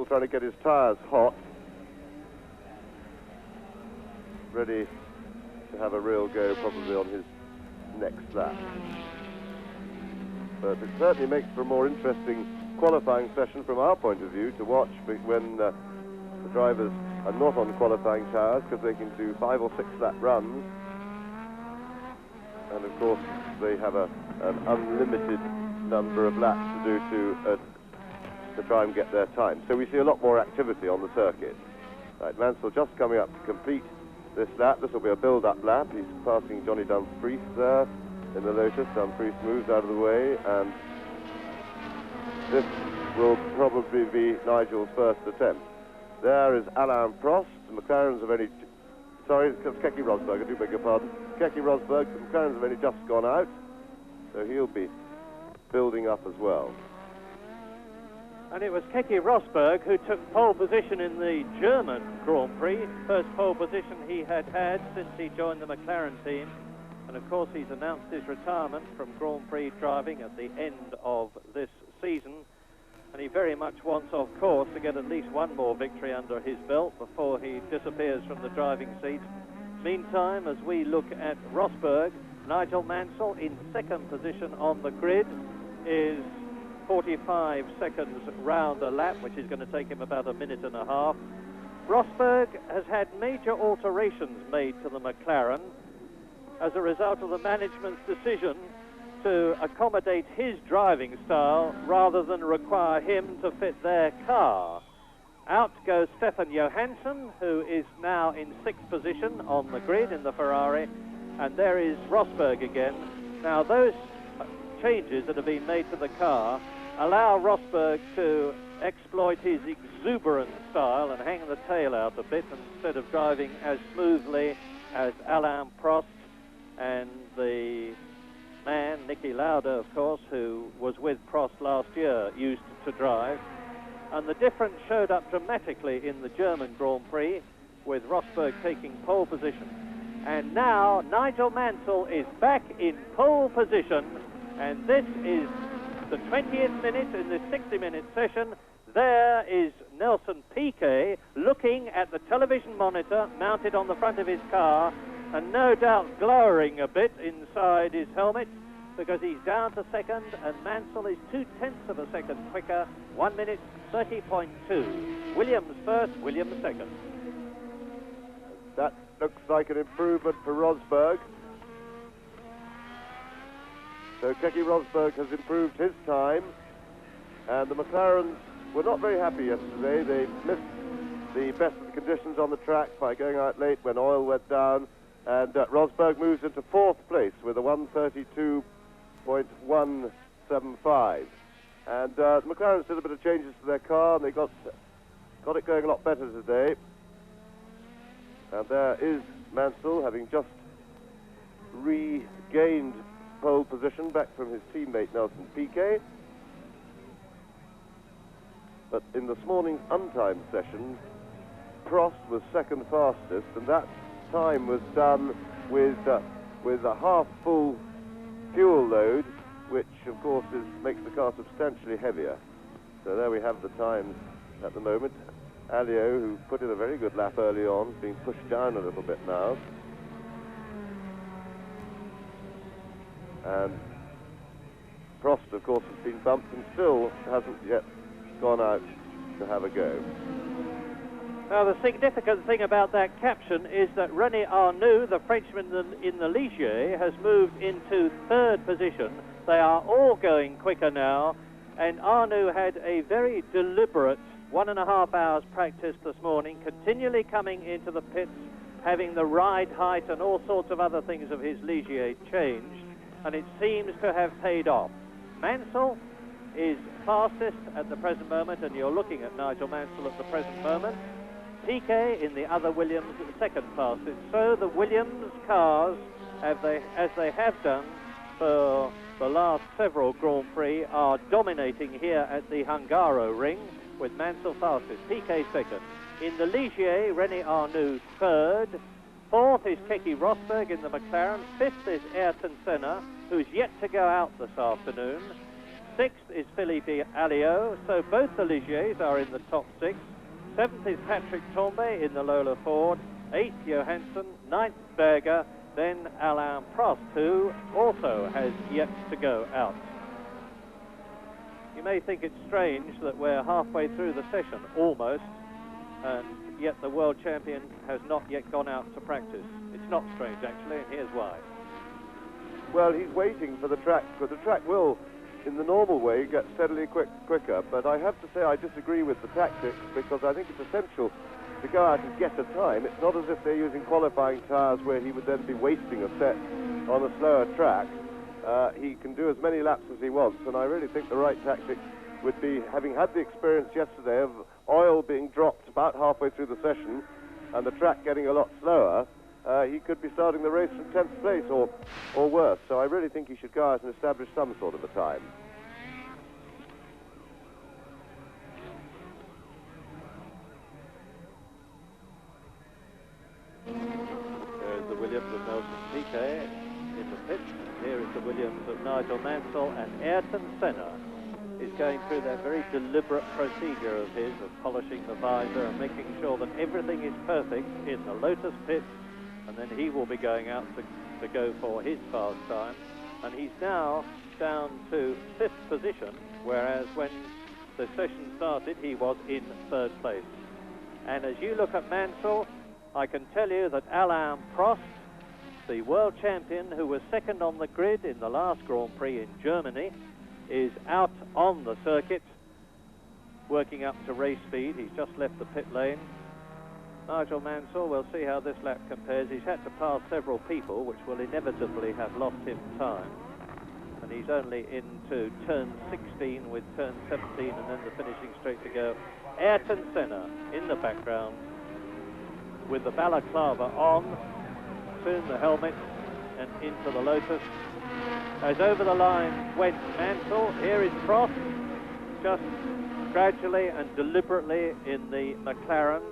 Still trying to get his tyres hot, ready to have a real go probably on his next lap. But it certainly makes for a more interesting qualifying session from our point of view to watch when the drivers are not on qualifying tyres, because they can do 5 or 6 lap runs, and of course they have an unlimited number of laps to do to try and get their time. So we see a lot more activity on the circuit. Right, Mansell just coming up to complete this lap. This will be a build-up lap. He's passing Johnny Dumfries there in the Lotus. Dumfries moves out of the way, and this will probably be Nigel's first attempt. There is Alain Prost. The McLarens have only... Sorry, it's Keke Rosberg, I do beg your pardon. Keke Rosberg, the McLarens have only just gone out, so he'll be building up as well. And it was Keke Rosberg who took pole position in the German Grand Prix, first pole position he had since he joined the McLaren team. And of course he's announced his retirement from Grand Prix driving at the end of this season. And he very much wants, of course, to get at least one more victory under his belt before he disappears from the driving seat. Meantime, as we look at Rosberg, Nigel Mansell in second position on the grid is 45 seconds round a lap, which is going to take him about a minute and a half. Rosberg has had major alterations made to the McLaren as a result of the management's decision to accommodate his driving style rather than require him to fit their car. Out goes Stefan Johansson, who is now in 6th position on the grid in the Ferrari, and there is Rosberg again. Now those changes that have been made to the car allow Rosberg to exploit his exuberant style and hang the tail out a bit instead of driving as smoothly as Alain Prost and the man, Niki Lauda, of course, who was with Prost last year, used to drive. And the difference showed up dramatically in the German Grand Prix, with Rosberg taking pole position. And now Nigel Mansell is back in pole position, and this is the 20th minute in this 60-minute session. There is Nelson Piquet looking at the television monitor mounted on the front of his car, and no doubt glowering a bit inside his helmet, because he's down to second, and Mansell is 0.2 of a second quicker, 1 minute 30.2. Williams first, Williams second. That looks like an improvement for Rosberg. So Keke Rosberg has improved his time, and the McLarens were not very happy yesterday. They missed the best of the conditions on the track by going out late when oil went down, and Rosberg moves into 4th place with a 132.175. And the McLarens did a bit of changes to their car, and they got it going a lot better today. And there is Mansell, having just regained pole position back from his teammate Nelson Piquet. But in this morning's untimed session, Prost was second fastest, and that time was done with a half-full fuel load, which of course makes the car substantially heavier. So there we have the times at the moment. Alio, who put in a very good lap early on, is being pushed down a little bit now. And Prost, of course, has been bumped and still hasn't yet gone out to have a go. Now, the significant thing about that caption is that René Arnoux, the Frenchman in the Ligier, has moved into 3rd position. They are all going quicker now, and Arnoux had a very deliberate 1.5 hours practice this morning, continually coming into the pits, having the ride height and all sorts of other things of his Ligier changed, and it seems to have paid off. Mansell is fastest at the present moment, and you're looking at Nigel Mansell at the present moment. Piquet in the other Williams second fastest. So the Williams cars, as they have done for the last several Grand Prix, are dominating here at the Hungaro ring, with Mansell fastest, Piquet second. In the Ligier, René Arnoux third. 4th is Keke Rosberg in the McLaren. 5th is Ayrton Senna, who's yet to go out this afternoon. Sixth is Philippe Alliot, so both the Ligiers are in the top 6. Seventh is Patrick Tambay in the Lola Ford. Eighth, Johansson. Ninth, Berger. Then Alain Prost, who also has yet to go out. You may think it's strange that we're halfway through the session, almost, and yet the world champion has not yet gone out to practice. It's not strange, actually, and here's why. Well, he's waiting for the track, because the track will, in the normal way, get steadily quicker, but I have to say I disagree with the tactics, because I think it's essential to go out and get a time. It's not as if they're using qualifying tyres where he would then be wasting a set on a slower track. He can do as many laps as he wants, and I really think the right tactic would be, having had the experience yesterday of oil being dropped about halfway through the session and the track getting a lot slower, he could be starting the race from 10th place or worse. So I really think he should go out and establish some sort of a time. There's the Williams of Nelson Piquet in the pits. Here is the Williams of Nigel Mansell, and Ayrton Senna is going through that very deliberate procedure of his of polishing the visor and making sure that everything is perfect in the Lotus pits, and then he will be going out to go for his fast time. And he's now down to 5th position, whereas when the session started he was in 3rd place. And as you look at Mansell, I can tell you that Alain Prost, the world champion who was 2nd on the grid in the last Grand Prix in Germany, is out on the circuit, working up to race speed. He's just left the pit lane. Nigel Mansell, we'll see how this lap compares. He's had to pass several people, which will inevitably have lost him time. And he's only into turn 16 with turn 17 and then the finishing straight to go. Ayrton Senna in the background with the balaclava on, soon the helmet, and into the Lotus. As over the line went Mansell, here is Prost, just gradually and deliberately in the McLaren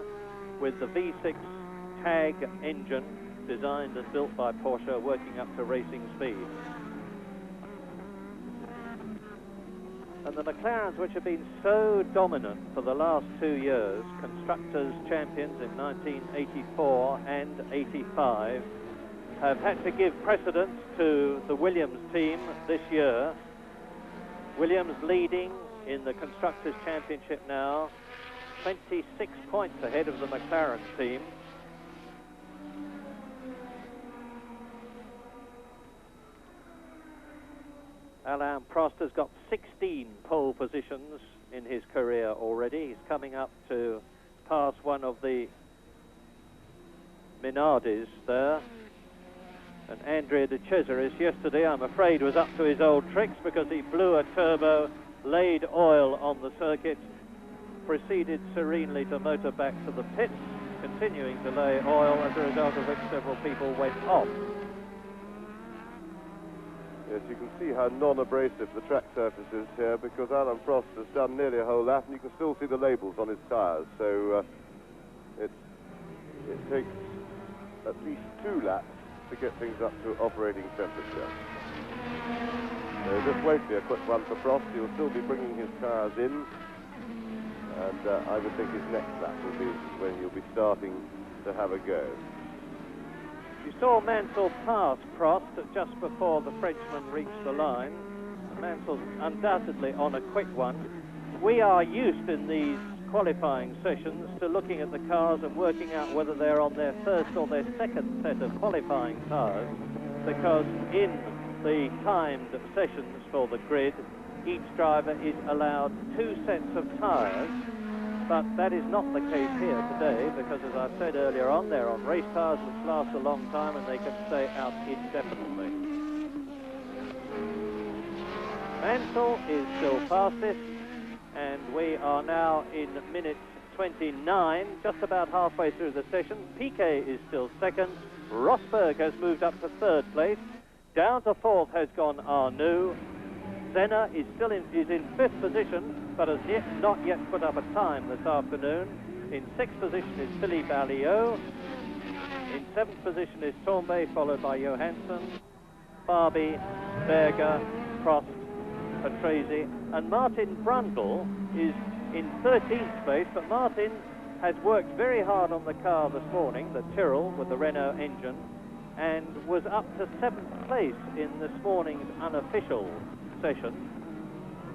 with the V6 tag engine designed and built by Porsche, working up to racing speed. And the McLarens, which have been so dominant for the last 2 years, constructors champions in 1984 and 85, have had to give precedence to the Williams team this year. Williams leading in the Constructors' Championship now, 26 points ahead of the McLaren team. Alain Prost has got 16 pole positions in his career already. He's coming up to pass one of the Minardis there. And Andrea de Cesaris yesterday, I'm afraid, was up to his old tricks because he blew a turbo, laid oil on the circuit, proceeded serenely to motor back to the pits, continuing to lay oil, as a result of which several people went off. Yes, you can see how non-abrasive the track surface is here, because Alain Prost has done nearly a whole lap, and you can still see the labels on his tyres. So it takes at least 2 laps to get things up to operating temperature. So this won't be a quick one for Prost. He'll still be bringing his tyres in, and I would think his next lap will be when he'll be starting to have a go. You saw Mansell pass Prost just before the Frenchman reached the line. Mansell's undoubtedly on a quick one. We are used in these qualifying sessions to looking at the cars and working out whether they're on their first or their second set of qualifying tyres, because in the timed sessions for the grid, each driver is allowed 2 sets of tyres, but that is not the case here today, because as I said earlier on, they're on race tyres which last a long time and they can stay out indefinitely. Mansell is still fastest, and we are now in minute 29, just about halfway through the session. Piquet is still second. Rosberg has moved up to 3rd place. Down to 4th has gone Arnoux. Senna is still in 5th position, but has not yet put up a time this afternoon. In 6th position is Philippe Alliot. In 7th position is Tambay, followed by Johansson, Barbie, Berger, Prost, Patrese, and Martin Brundle is in 13th place, but Martin has worked very hard on the car this morning, the Tyrrell with the Renault engine, and was up to 7th place in this morning's unofficial session.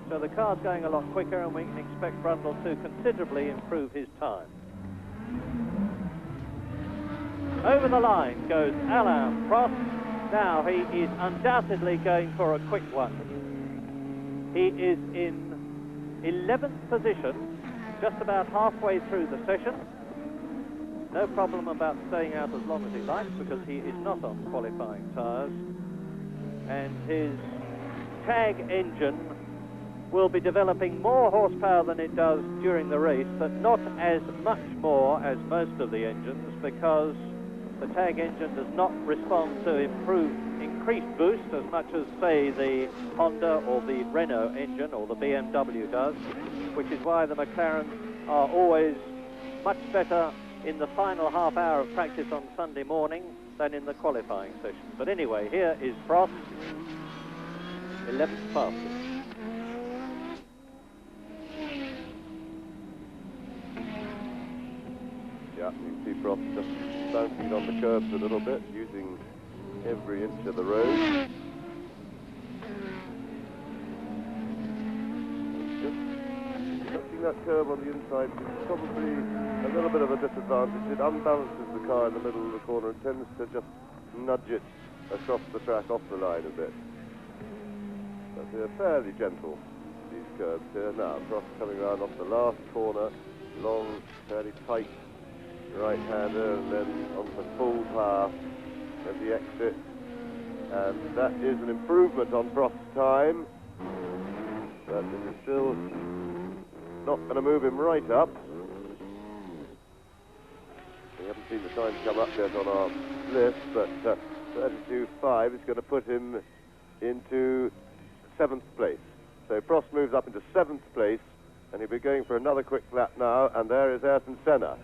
So the car's going a lot quicker, and we can expect Brundle to considerably improve his time. Over the line goes Alain Prost. Now he is undoubtedly going for a quick one. He is in 11th position, just about halfway through the session. No problem about staying out as long as he likes, because he is not on qualifying tyres. And his tag engine will be developing more horsepower than it does during the race, but not as much more as most of the engines, because the tag engine does not respond to increased boost as much as, say, the Honda or the Renault engine or the BMW does, which is why the McLarens are always much better in the final half hour of practice on Sunday morning than in the qualifying session. But anyway, here is Prost, 11th fastest. Yeah, you can see Prost just bouncing on the curbs a little bit, using every inch of the road. Just touching that curb on the inside is probably a little bit of a disadvantage. It unbalances the car in the middle of the corner and tends to just nudge it across the track off the line a bit. But they're fairly gentle, these curbs here. Now, Prost coming around off the last corner, long, fairly tight right-hander, and then onto full power at the exit, and that is an improvement on Prost's time, but it is still not going to move him right up. We haven't seen the time come up yet on our list, but 32.5 is going to put him into 7th place. So Prost moves up into 7th place, and he'll be going for another quick lap now, and there is Ayrton Senna.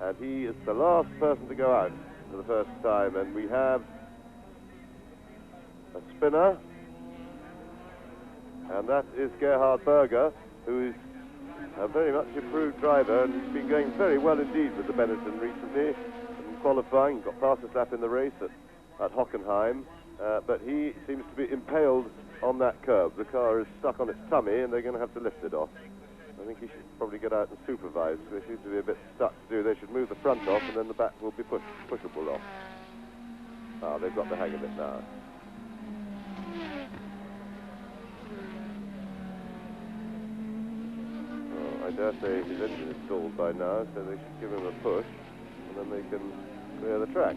And he is the last person to go out for the first time. And we have a spinner, and that is Gerhard Berger, who is a very much improved driver, and he's been going very well indeed with the Benetton recently. In qualifying, he got fastest lap in the race at Hockenheim, but he seems to be impaled on that curb. The car is stuck on its tummy, and they're going to have to lift it off. I think he should probably get out and supervise, because they seem to be a bit stuck to do. They should move the front off, and then the back will be pushable off. Ah, they've got the hang of it now. Oh, I dare say his engine is stalled by now, so they should give him a push, and then they can clear the track.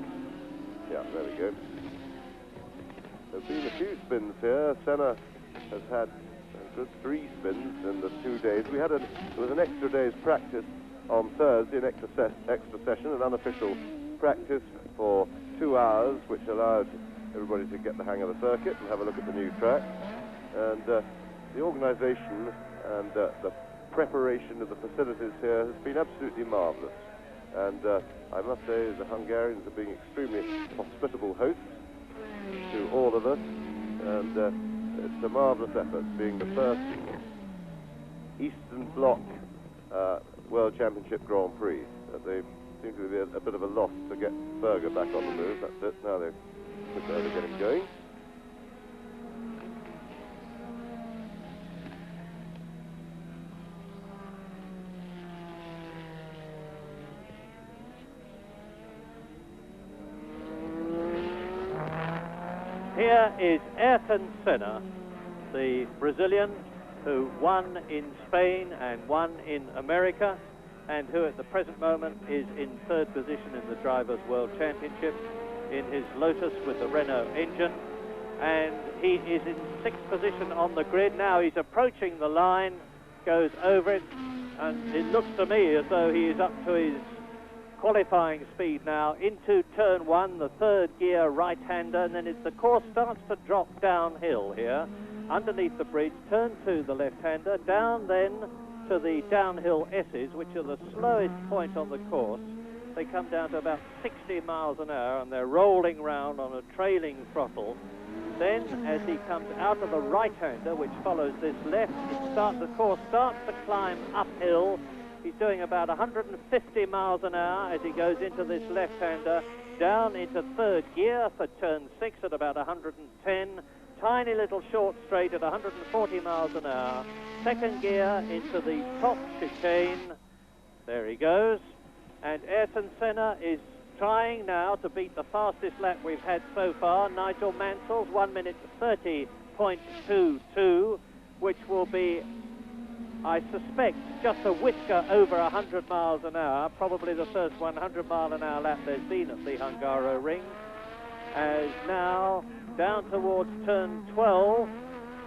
Yeah, there we go. There's been a few spins here. Senna has had a good 3 spins in the 2 days. There was an extra day's practice on Thursday, an extra session, an unofficial practice for 2 hours, which allowed everybody to get the hang of the circuit and have a look at the new track. And the organisation and the preparation of the facilities here has been absolutely marvellous. And I must say the Hungarians are being extremely hospitable hosts to all of us, and it's a marvellous effort, being the first Eastern Bloc World Championship Grand Prix. They seem to be a bit of a loss to get Berger back on the move. That's it. Now they're going to get him going. Here is Ayrton Senna, the Brazilian who won in Spain and won in America, and who at the present moment is in 3rd position in the Drivers' World Championship in his Lotus with the Renault engine. And he is in 6th position on the grid. Now he's approaching the line, goes over it, and it looks to me as though he is up to his qualifying speed now into turn 1, the 3rd gear right-hander, and then the course starts to drop downhill here underneath the bridge. Turn 2, the left-hander, down then to the downhill S's, which are the slowest point on the course. They come down to about 60 miles an hour, and they're rolling round on a trailing throttle Then, as he comes out of the right-hander, which follows this left, it starts to climb uphill. He's doing about 150 miles an hour as he goes into this left-hander, down into third gear for turn 6 at about 110. Tiny little short straight at 140 miles an hour. Second gear into the top chicane. There he goes. And Ayrton Senna is trying now to beat the fastest lap we've had so far, Nigel Mansell's 1 minute 30.22, which will be, I suspect, just a whisker over 100 miles an hour, probably the first 100 mile an hour lap there's been at the Hungaroring. As now down towards turn 12,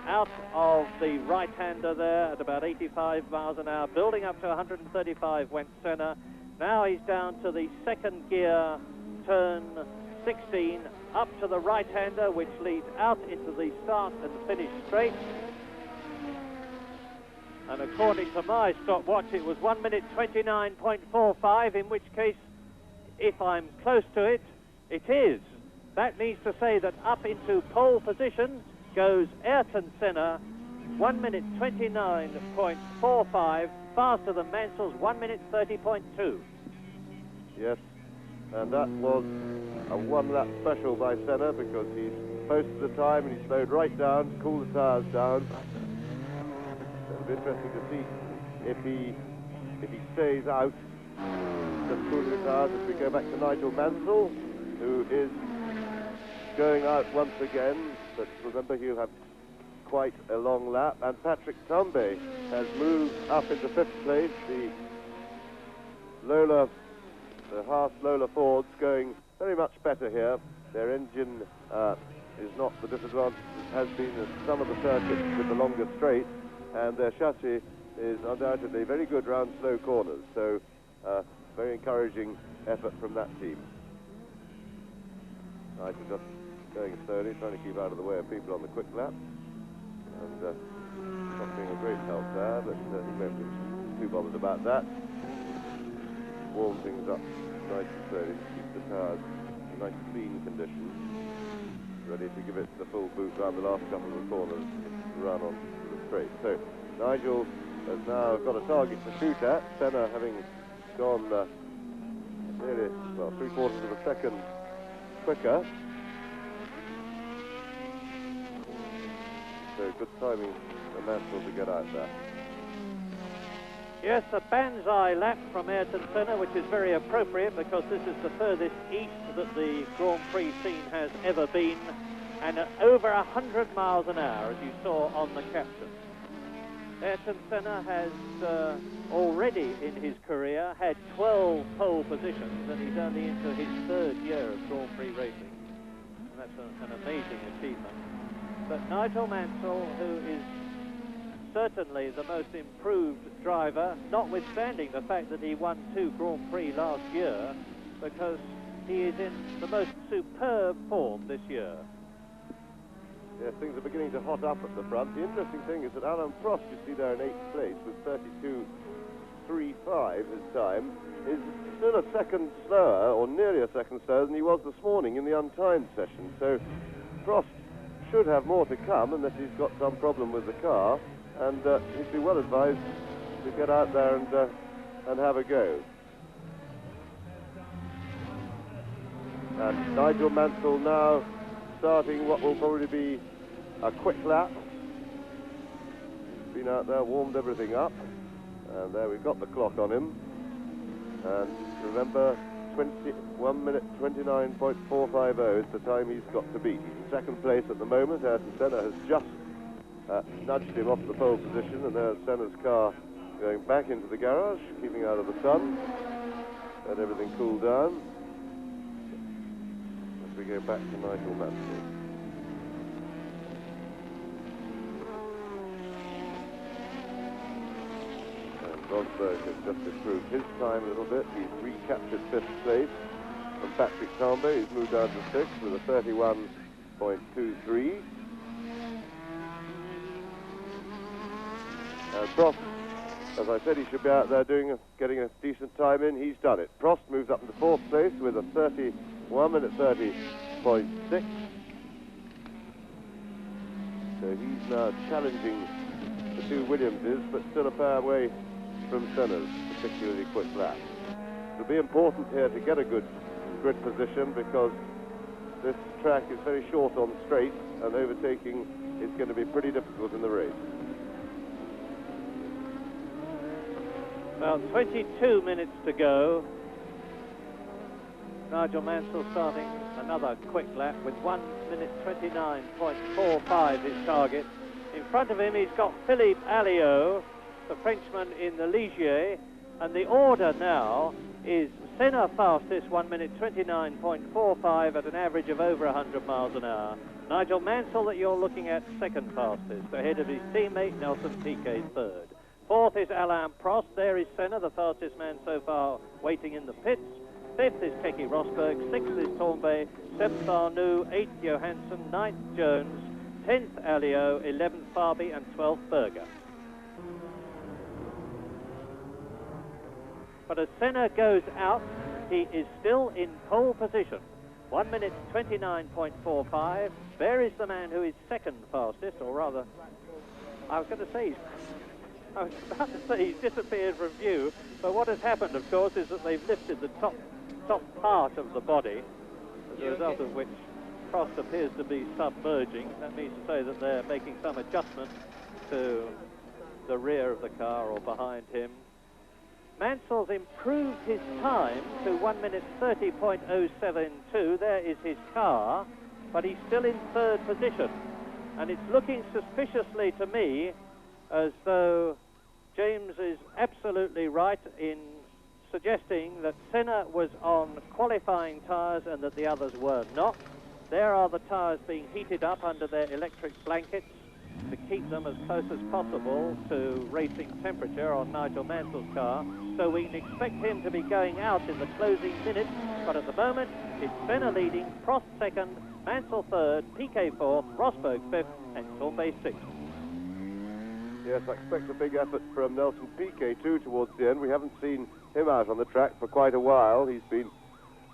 out of the right-hander there at about 85 miles an hour, building up to 135 went Senna. Now he's down to the second gear, turn 16, up to the right-hander, which leads out into the start and finish straight. And according to my stopwatch, it was 1 minute 29.45, in which case, if I'm close to it, it is. That means to say that up into pole position goes Ayrton Senna, 1 minute 29.45, faster than Mansell's 1 minute 30.2. Yes, and that was a one-lap special by Senna because he posted the time and he slowed right down to cool the tyres down. It'll be interesting to see if he stays out, just cooling the tyres, as we go back to Nigel Mansell, who is going out once again, but remember he'll have quite a long lap. And Patrick Tambay has moved up into 5th place. The Haas Lola Fords going very much better here. Their engine is not the disadvantage it has been at some of the circuits with the longer straights, and their chassis is undoubtedly very good round slow corners, so very encouraging effort from that team. Nigel just going slowly, trying to keep out of the way of people on the quick lap, and not being a great help there, but he won't be too bothered about that. Warm things up nice and slowly to keep the tyres in nice clean condition, ready to give it the full boot round the last couple of corners to run on to the straight. So Nigel has now got a target to shoot at, Senna having gone nearly, well, 3/4 of a second quicker. So good timing for Mansell to get out there. Yes, a banzai lap from Ayrton Senna, which is very appropriate because this is the furthest east that the Grand Prix scene has ever been, and at over 100 miles an hour, as you saw on the caption. Ayrton Senna has already in his career had 12 pole positions, and he's only into his 3rd year of Grand Prix racing. And that's an amazing achievement. But Nigel Mansell, who is certainly the most improved driver, notwithstanding the fact that he won 2 Grand Prix last year, because he is in the most superb form this year. Yes, things are beginning to hot up at the front. The interesting thing is that Alain Prost, you see there in 8th place with 32.35 his time, is still a second slower, or nearly a second slower, than he was this morning in the untimed session. So Prost should have more to come unless he's got some problem with the car, and he'd be well advised to get out there and have a go. And Nigel Mansell now starting what will probably be a quick lap. Been out there, warmed everything up, and there we've got the clock on him. And remember, 1 minute 29.450 is the time he's got to beat. He's in 2nd place at the moment. Ayrton Senna has just nudged him off the pole position, and there's Senna's car going back into the garage, keeping out of the sun. Let everything cool down. We go back to Nigel Mansell. And Rosberg has just improved his time a little bit. He's recaptured 5th place from Patrick Tambay. He's moved down to 6th with a 31.23. And Prost, as I said, he should be out there getting a decent time in. He's done it. Prost moves up into 4th place with a 1 minute 30.6. So he's now challenging the two Williamses, but still a fair way from Senna's particularly quick lap. It'll be important here to get a good grid position because this track is very short on straight and overtaking is going to be pretty difficult in the race. About 22 minutes to go. Nigel Mansell starting another quick lap with 1 minute 29.45 his target. In front of him he's got Philippe Alliot, the Frenchman in the Ligier, and the order now is Senna fastest, 1 minute 29.45 at an average of over 100 miles an hour. Nigel Mansell that you're looking at second fastest, ahead of his teammate Nelson Piquet third. Fourth is Alain Prost, there is Senna, the fastest man so far waiting in the pits. Fifth is Keke Rosberg, sixth is Tambay, seventh Arnoux, eighth Johansson, ninth Jones, 10th Alliot, 11th Farby and 12th Berger. But as Senna goes out, he is still in pole position. 1 minute 29.45. There is the man who is second fastest, or rather, I was about to say he's disappeared from view, but what has happened, of course, is that they've lifted the top part of the body, as a result of which Prost appears to be submerging. That means to say that they're making some adjustment to the rear of the car or behind him. Mansell's improved his time to 1 minute 30.072. There is his car, but he's still in third position. And it's looking suspiciously to me as though James is absolutely right in suggesting that Senna was on qualifying tyres and that the others were not. There are the tyres being heated up under their electric blankets to keep them as close as possible to racing temperature on Nigel Mansell's car. So we can expect him to be going out in the closing minutes, but at the moment it's Senna leading, Prost second, Mansell third, Piquet fourth, Rosberg fifth and Tambay sixth. Yes, I expect a big effort from Nelson Piquet too towards the end. We haven't seen him out on the track for quite a while. He's been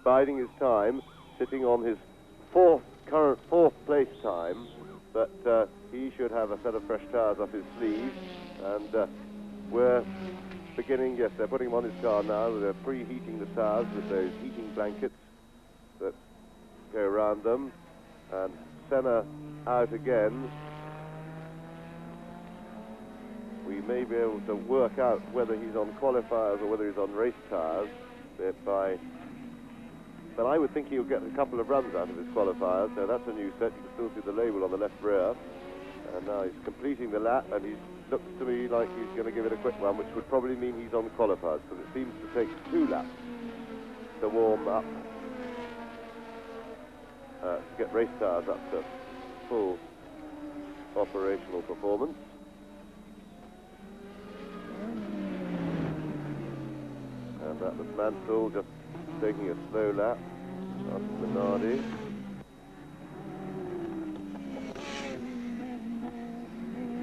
biding his time, sitting on his current fourth place time, but he should have a set of fresh tyres up his sleeve, and we're beginning, yes, they're putting him on his car now. They're preheating the tyres with those heating blankets that go around them, and Senna out again. We may be able to work out whether he's on qualifiers or whether he's on race tyres but I would think he'll get a couple of runs out of his qualifiers. So that's a new set. You can still see the label on the left rear. And now he's completing the lap, and he looks to me like he's going to give it a quick one, which would probably mean he's on qualifiers, because it seems to take 2 laps to warm up, to get race tyres up to full operational performance. And that was Mansell just taking a slow lap after Minardi.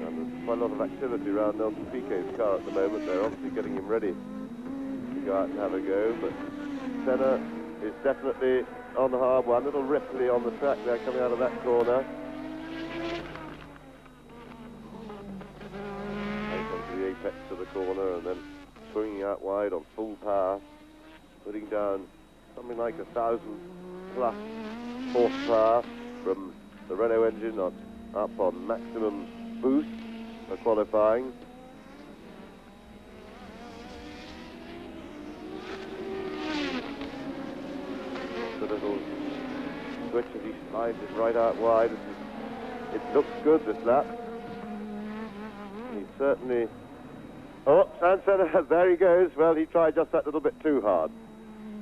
And there's quite a lot of activity around Nelson Piquet's car at the moment. They're obviously getting him ready to go out and have a go, but Senna is definitely on the hard one. Little Ripley on the track there coming out of that corner. Right onto the apex of the corner and then swinging out wide on full power, putting down something like 1,000 plus horsepower from the Renault engine up on maximum boost for qualifying. The little switch as he slides it right out wide. It looks good this lap. He's certainly... Oh, Senna, there he goes. Well, he tried just that little bit too hard.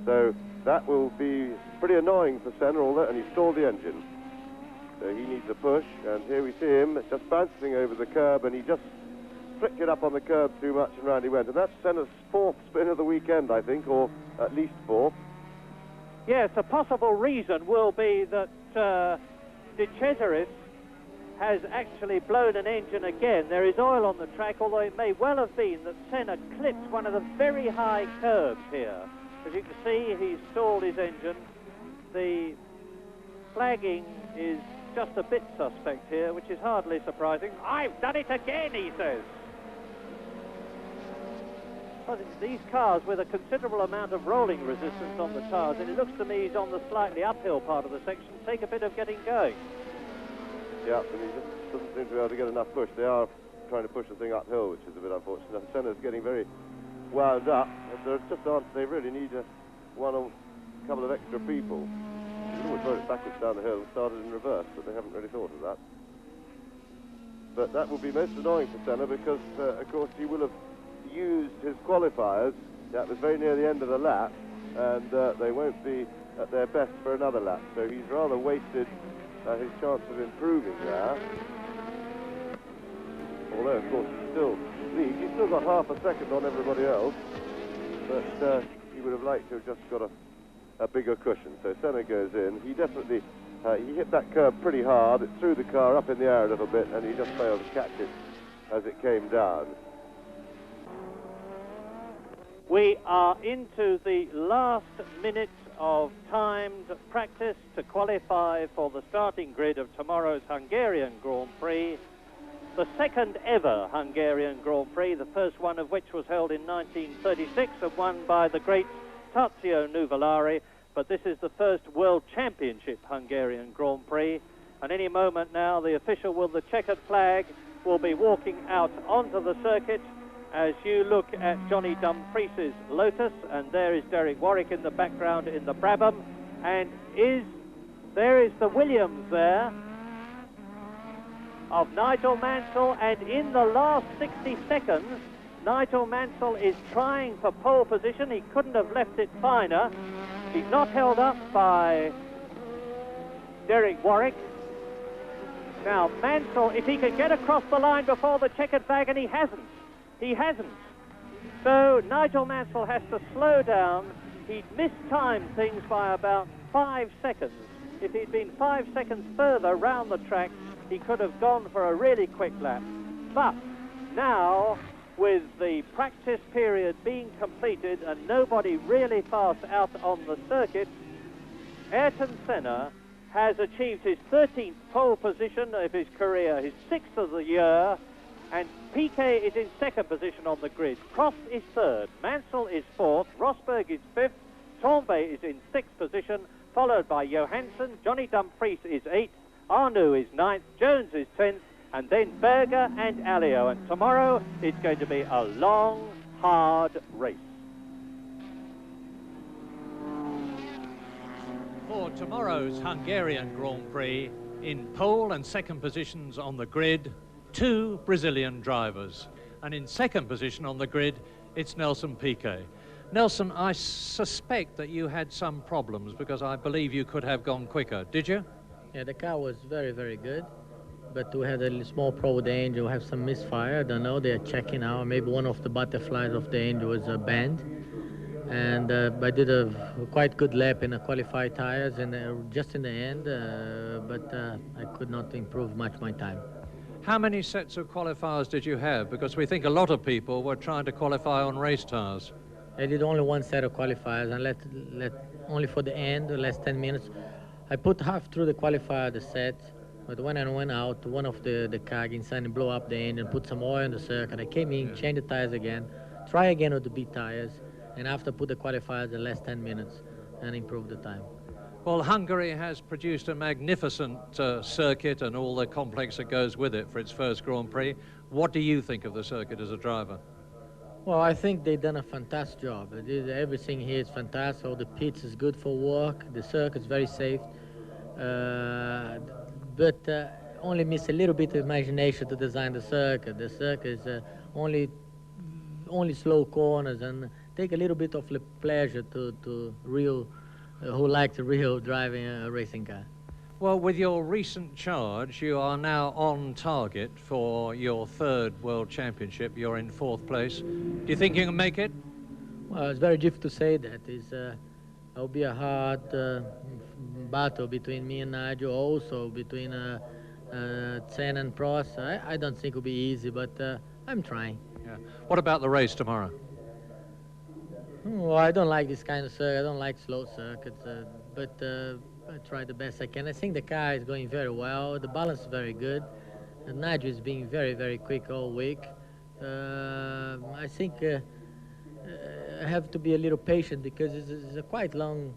So that will be pretty annoying for Senna, and he stalled the engine. So he needs a push, and here we see him just bouncing over the curb, and he just flicked it up on the curb too much, and round he went. And that's Senna's 4th spin of the weekend, I think, or at least 4th. Yes, a possible reason will be that De Cesaris has actually blown an engine again. There is oil on the track, although it may well have been that Senna clipped one of the very high curbs here. As you can see, he's stalled his engine. The flagging is just a bit suspect here, which is hardly surprising. I've done it again, he says. But these cars with a considerable amount of rolling resistance on the tires, and it looks to me he's on the slightly uphill part of the section, take a bit of getting going. Yeah, and he just doesn't seem to be able to get enough push. They are trying to push the thing uphill, which is a bit unfortunate. Senna's getting very wound up, and there just aren't, they really need one or a couple of extra people. You can always rode it backwards down the hill and started in reverse, but they haven't really thought of that. But that will be most annoying for Senna because, of course, he will have used his qualifiers. That was very near the end of the lap, and they won't be at their best for another lap. So he's rather wasted his chance of improving there. Although, of course, he still leads. He's still got half a second on everybody else, but he would have liked to have just got a bigger cushion. So Senna goes in. He definitely, he hit that curve pretty hard. It threw the car up in the air a little bit, and he just failed to catch it as it came down. We are into the last minutes of timed practice to qualify for the starting grid of tomorrow's Hungarian Grand Prix. The second ever Hungarian Grand Prix, the first one of which was held in 1936 and won by the great Tazio Nuvolari, but this is the first World Championship Hungarian Grand Prix, and any moment now the official with the checkered flag will be walking out onto the circuit. As you look at Johnny Dumfries's Lotus, and there is Derek Warwick in the background in the Brabham, and there is the Williams there of Nigel Mansell, and in the last 60 seconds Nigel Mansell is trying for pole position. He couldn't have left it finer. He's not held up by Derek Warwick. Now Mansell, if he could get across the line before the checkered flag, and he hasn't. So Nigel Mansell has to slow down. He'd mistimed things by about 5 seconds. If he'd been 5 seconds further round the track, he could have gone for a really quick lap. But now, with the practice period being completed and nobody really fast out on the circuit, Ayrton Senna has achieved his 13th pole position of his career, his 6th of the year, and Piquet is in second position on the grid. Prost is third, Mansell is fourth, Rosberg is fifth, Tambay is in sixth position, followed by Johansson. Johnny Dumfries is eighth, Arnoux is ninth, Jones is 10th, and then Berger and Alio. And tomorrow it's going to be a long, hard race. For tomorrow's Hungarian Grand Prix, in pole and second positions on the grid, 2 Brazilian drivers. And in second position on the grid, it's Nelson Piquet. Nelson, I suspect that you had some problems because I believe you could have gone quicker. Did you? Yeah, the car was very, very good. But we had a small problem with the engine. We have some misfire. I don't know. They're checking now. Maybe one of the butterflies of the engine was bent. And I did a quite good lap in the qualified tires and just in the end, but I could not improve much my time. How many sets of qualifiers did you have? Because we think a lot of people were trying to qualify on race tires. I did only one set of qualifiers and let only for the end, the last 10 minutes. I put half through the qualifier, the set, but when I went out, one of the car inside blew up the engine, put some oil in the circuit. I came in, changed the tires again, try again with the B tires, and after put the qualifiers the last 10 minutes and improve the time. Well, Hungary has produced a magnificent circuit and all the complex that goes with it for its first Grand Prix. What do you think of the circuit as a driver? Well, I think they've done a fantastic job. Everything here is fantastic. All the pits is good for work. The circuit's very safe. But only miss a little bit of imagination to design the circuit. The circuit is only slow corners and take a little bit of pleasure to real who like the real driving a racing car. Well, with your recent charge, you are now on target for your third World Championship. You're in 4th place. Do you think you can make it? Well, it's very difficult to say that. It'll be a hard battle between me and Nigel, also between Senna and Prost. I don't think it'll be easy, but I'm trying. Yeah. What about the race tomorrow? Well, I don't like this kind of circuit. I don't like slow circuits, but I try the best I can. I think the car is going very well. The balance is very good. Nigel is being very, very quick all week. I think I have to be a little patient because it's a quite long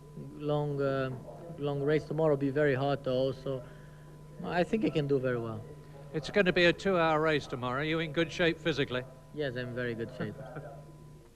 race. Tomorrow will be very hot also. I think I can do very well. It's going to be a 2-hour race tomorrow. Are you in good shape physically? Yes, I'm in very good shape.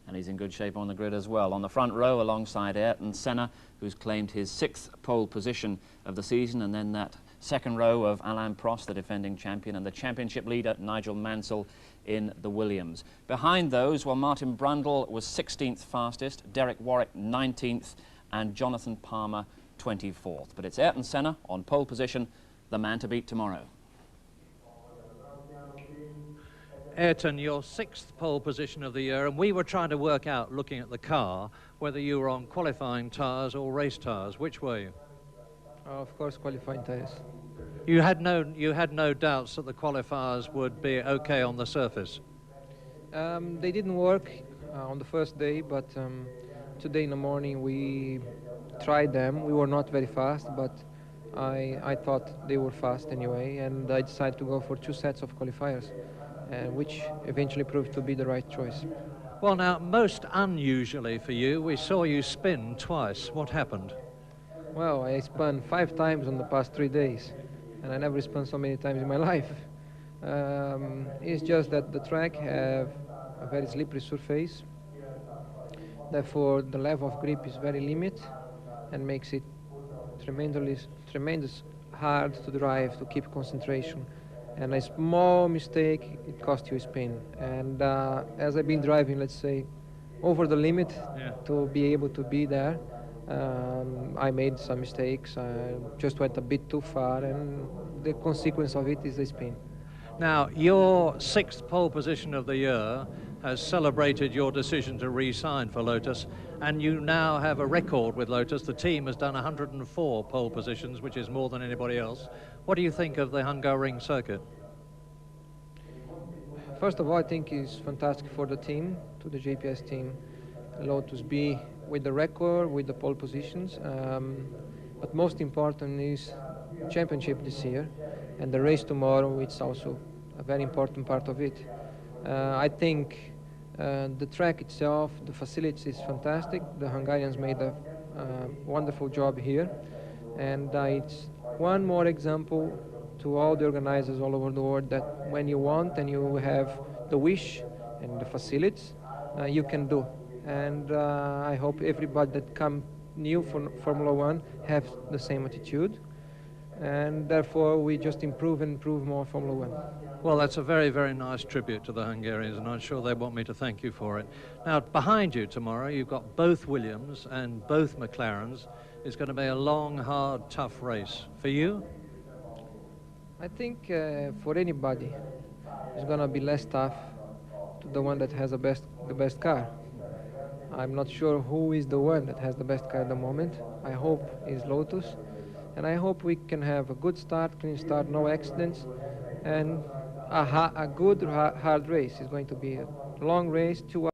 And he's in good shape on the grid as well. On the front row alongside Ayrton Senna, who's claimed his 6th pole position of the season, and then that second row of Alain Prost, the defending champion, and the championship leader Nigel Mansell in the Williams. Behind those, well, Martin Brundle was 16th fastest, Derek Warwick 19th, and Jonathan Palmer 24th. But it's Ayrton Senna on pole position, the man to beat tomorrow. Ayrton, your 6th pole position of the year, and we were trying to work out, looking at the car, whether you were on qualifying tyres or race tyres. Which were you? Of course, qualifying tyres. You had no doubts that the qualifiers would be okay on the surface? They didn't work on the first day, but today in the morning we tried them. We were not very fast, but I thought they were fast anyway, and I decided to go for 2 sets of qualifiers, which eventually proved to be the right choice. Well, now, most unusually for you, we saw you spin twice. What happened? Well, I spun 5 times on the past 3 days, and I never spun so many times in my life. It's just that the track have a very slippery surface, therefore the level of grip is very limited and makes it tremendous hard to drive, to keep concentration. And a small mistake, it costs you a spin. And as I've been driving, let's say, over the limit to be able to be there, I made some mistakes. I just went a bit too far, and the consequence of it is a spin. Now, your 6th pole position of the year has celebrated your decision to re-sign for Lotus, and you now have a record with Lotus. The team has done 104 pole positions, which is more than anybody else. What do you think of the Hungarian circuit? First of all, I think it's fantastic for the team, to the JPS team, Lotus be with the record, with the pole positions. But most important is championship this year, and the race tomorrow, it's also a very important part of it. I think the track itself, the facilities is fantastic. The Hungarians made a wonderful job here, and it's one more example to all the organizers all over the world that when you want and you have the wish and the facilities, you can do. And I hope everybody that come new for Formula One have the same attitude, and therefore we just improve and improve more Formula One. Well, that's a very, very nice tribute to the Hungarians, and I'm sure they want me to thank you for it. Now, behind you tomorrow, you've got both Williams and both McLarens. It's going to be a long, hard, tough race. For you? I think for anybody, it's going to be less tough to the one that has the best car. I'm not sure who is the one that has the best car at the moment. I hope it's Lotus, and I hope we can have a good start, clean start, no accidents, and a good hard race. It's going to be a long race, 2 hours.